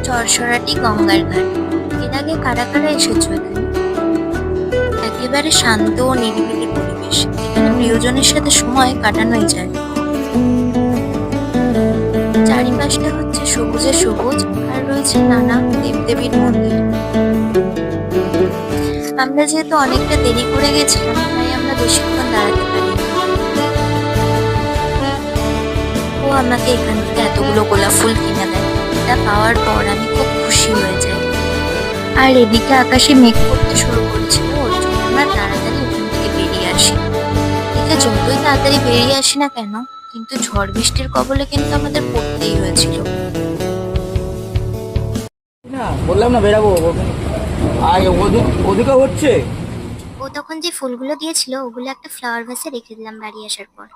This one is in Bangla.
চরসরাটি গঙ্গার ঘাট। এর আগে কারা কারা এসেছো এখানে? একেবারে শান্ত ও নিরিবিলি পরিবেশ, এখানে প্রিয়জনের সাথে সময় কাটানোই যায়। চারিপাশটা হচ্ছে সবুজে সবুজ, আর রয়েছে নানা দেবদেবীর মন্দির। আমরা যেহেতু অনেকটা দেরি করে গেছিলাম, তাই আমরা বেশিক্ষণ দাঁড়াতে পারিনি। ও আমাকে এখান থেকে এতগুলো গোলাপ ফুল কিনে দেয়। এটা পাওয়ার পর আমি খুব খুশি হয়ে যাই। আর এদিকে আকাশে মেঘ করতে শুরু করেছিল, ওর জন্য আমরা তাড়াতাড়ি ওখান থেকে বেরিয়ে আসি। এতে যতই তাড়াতাড়ি বেরিয়ে আসি না কেন, কিন্তু ঝড় বৃষ্টির কবলে কিন্তু আমাদের পড়তেই হয়েছিল। না বললাম না বেরাবো আর ওদিকে হচ্ছে। ও তখন যে ফুলগুলো দিয়েছিল ওগুলো একটা ফ্লাওয়ার ভাসে রেখে দিলাম বাড়ি আসার পর।